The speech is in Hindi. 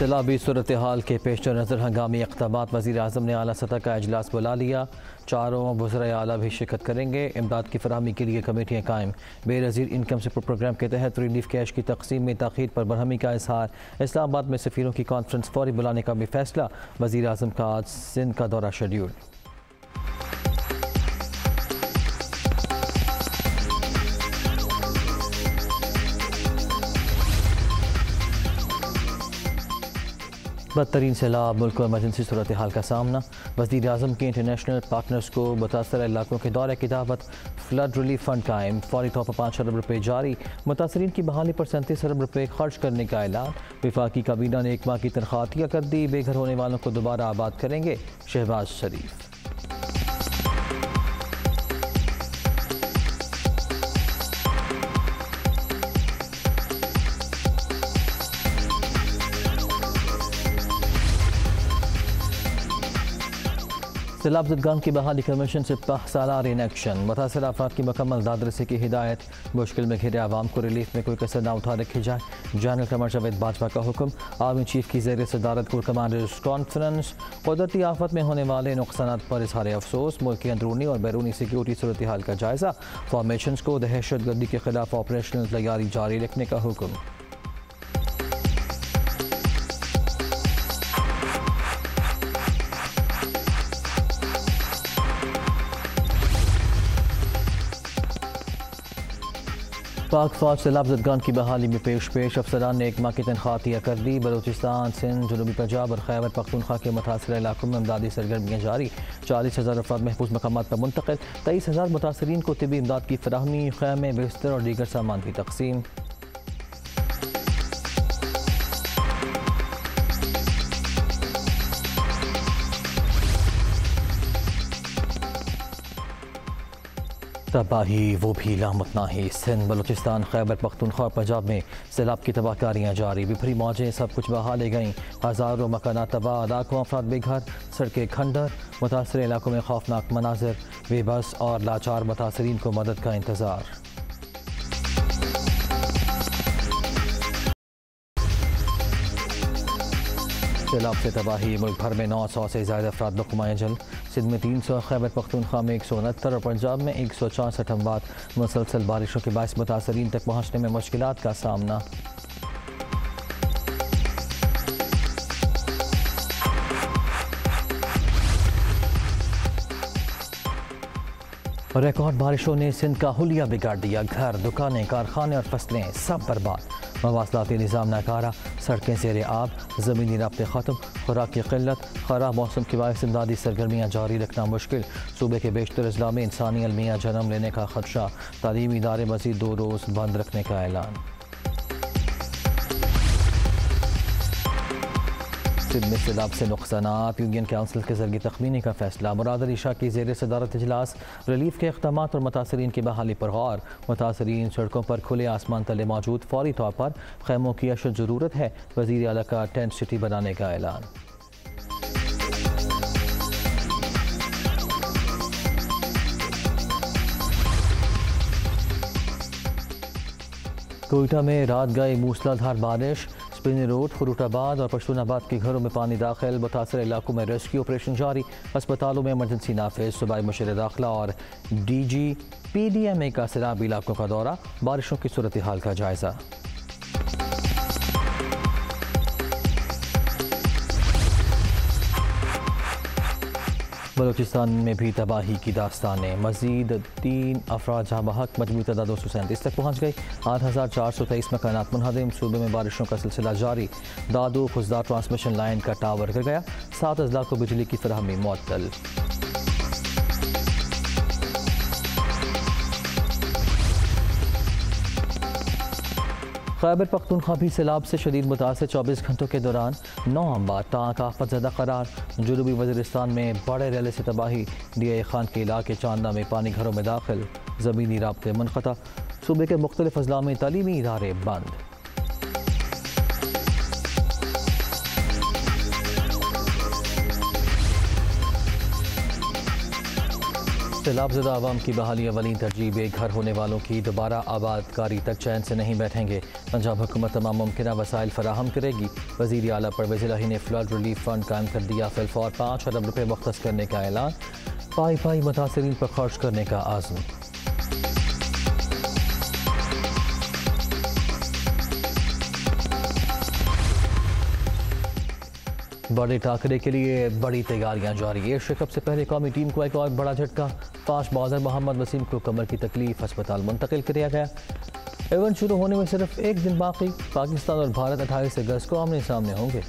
सैलाबी सूरत हाल के पेश नज़र हंगामी इक़दामात। वज़ीर आज़म ने आला सतह का इजलास बुला लिया। चारों वज़राए आला भी शिरकत करेंगे। इमदाद की फराहमी के लिए कमेटियाँ कायम। बेनज़ीर इनकम सपोर्ट प्रोग्राम के तहत रिलीफ कैश की तकसीम में ताख़ीर पर बरहमी का इजहार। इस्लामाबाद में सफ़ीरों की कॉन्फ्रेंस फौरी बुलाने का भी फैसला। वज़ीर आज़म का आज सिंध का दौरा शेड्यूल। बदतरीन सैलाब, मुल्क को इमरजेंसी सूरत हाल का सामना। वज़ीर आज़म के इंटरनेशनल पार्टनर्स को मुतासर इलाकों के दौरे की दावत। फ्लड रिलीफ फंड कायम, फौरी तौर पर 5 अरब रुपये जारी। मुतासरीन की बहाली पर 37 अरब रुपये खर्च करने का ऐलान। वफाकी काबीना ने 1 माह की तनख्वाह अतिया कर दी। बेघर होने वालों को दोबारा आबाद करेंगे शहबाज शरीफ। सैलाब ज़दगान की बहाली कमीशन से सालार इन एक्शन। मुतासर अफराद की मुकम्मल दादरसी की हिदायत। मुश्किल में घिरे आवाम को रिलीफ में कोई कसर न उठा रखी जाए। जनरल कमर जावेद बाजवा का हुक्म। आर्मी चीफ की ज़ेर सदारत कोर कमांडर्स कॉन्फ्रेंस। कुदरती आफत में होने वाले नुकसानात पर इजहार अफसोस। मुल्क की अंदरूनी और बैरूनी सिक्योरिटी सूरत हाल का जायज़ा। फॉर्मेशंस को दहशत गर्दी के खिलाफ ऑपरेशनल तैयारी जारी रखने का हुक्म। पाक फौज सैलाब ज़दगान की बहाली में पेश अफसरान ने 1 माह की तनख्वाह अतिया कर दी। बलूचिस्तान, सिंध, जनूबी पंजाब और खैबर पख्तूनख्वा के मुतासर इलाकों में इमदादी सरगर्मियाँ जारी। 40,000 अफराद महफूज मकामात पर मुंतकिल। 23,000 मुतासरीन को तिबी इमदाद की फराहमी। खैमे, बिस्तर और दीगर सामान की तकसीम। तबाही वो भी लामत नाही। सिंध, बलूचिस्तान, खैबर पख्तूनख्वा और पंजाब में सैलाब की तबाहकारियाँ जारी। बिफरी मौजें सब कुछ बहा ले गईं। हज़ारों मकानात तबाह, लाखों अफराद बेघर, सड़कें खंडर। मुतासर इलाकों में खौफनाक मनाजिर। बेबस और लाचार मुतासरीन को मदद का इंतज़ार। सैलाब से तबाही, मुल्क भर में 900 से ज़्यादा अफराद नुकमाए जल। सिंध में 300, खैबर पख्तूनख्वा में 169 और पंजाब में 164 अमवात। मुसलसल बारिशों के बायस मुतासरीन तक पहुँचने में मुश्किलात का सामना। रिकॉर्ड बारिशों ने सिंध का हुलिया बिगाड़ दिया। घर, दुकानें, कारखाने और फसलें सब बर्बाद। मवासलाती निज़ाम नाकारा, सड़कें ज़ेरे आब, ज़मीनी राब्ते ख़त्म। खुराक की किल्लत, ख़राब मौसम के बायस इमदादी सरगर्मियाँ जारी रखना मुश्किल। सूबे के बेशतर अजला में इंसानी अलमिया जन्म लेने का खदशा। तालीमी इदारे मज़ीद 2 रोज़ बंद रखने का ऐलान। सिंध में सैलाब से नुकसानात, यूनियन काउंसिल के जरिए तखमीनी का फैसला। मुराद अली शाह की ज़ेर सदारत इजलास। रिलीफ के इक़दामात और मुतासरीन की बहाली पर गौर। मुतासरीन सड़कों पर खुले आसमान तले मौजूद। फौरी तौर पर खैमों की अशद ज़रूरत है। वज़ीर आला का टेंट सिटी बनाने का ऐलान। कोयटा में रात गई मूसलाधार बारिश। स्पिनी रोड, फरूटाबाद और पश्तूनाबाद के घरों में पानी दाखिल। मुतासर इलाकों में रेस्क्यू ऑपरेशन जारी। अस्पतालों में इमरजेंसी नाफिज। सूबाई मुशीर दाखिला और DGPDMA का सैलाबी इलाकों का दौरा। बारिशों की सूरत हाल का जायज़ा। बलूचिस्तान में भी तबाही की दास्तानें। मज़ीद 3 अफराद जहाँ बहक, मजमूई तादाद 237 तक पहुँच गई। 8,423 मकानात मुनहदम। सूबे में बारिशों का सिलसिला जारी। दादू खुजदार ट्रांसमिशन लाइन का टावर गिर गया। 7 अजला को बिजली की फराहमी मुअत्तल। खैबर पख्तूनख्वा भी सैलाब से शदीद मुतासर। 24 घंटों के दौरान 9 अम्बार ताक आफत ज़दा करार। जनूबी वज़ीरिस्तान में बड़े रेले से तबाही। DI खान के इलाके चांदा में पानी घरों में दाखिल। ज़मीनी राब्ते मुनक़ता। सूबे के मुख्तलिफ अजला में तालीमी इदारे बंद। सैलाबज़दा आवाम की बहाली अवलीन तरजीह, बेघर होने वालों की दोबारा आबादकारी तक चैन से नहीं बैठेंगे। पंजाब हुकूमत तमाम मुमकिन वसाइल फराहम करेगी। वज़ीर आला परवेज़ इलाही ने फ्लड रिलीफ फंड कायम कर दिया। फिलफौर 5 अरब रुपये मुख्तस करने का ऐलान। पाई पाई मुतासरीन पर खर्च करने का आज़म। बड़े टाकरे के लिए बड़ी तैयारियां जारी। एशिया कप से पहले कौमी टीम को एक और बड़ा झटका। फास्ट बॉलर मोहम्मद वसीम को कमर की तकलीफ, अस्पताल मुंतकिल किया गया। इवेंट शुरू होने में सिर्फ एक दिन बाकी। पाकिस्तान और भारत 28 अगस्त को आमने सामने होंगे।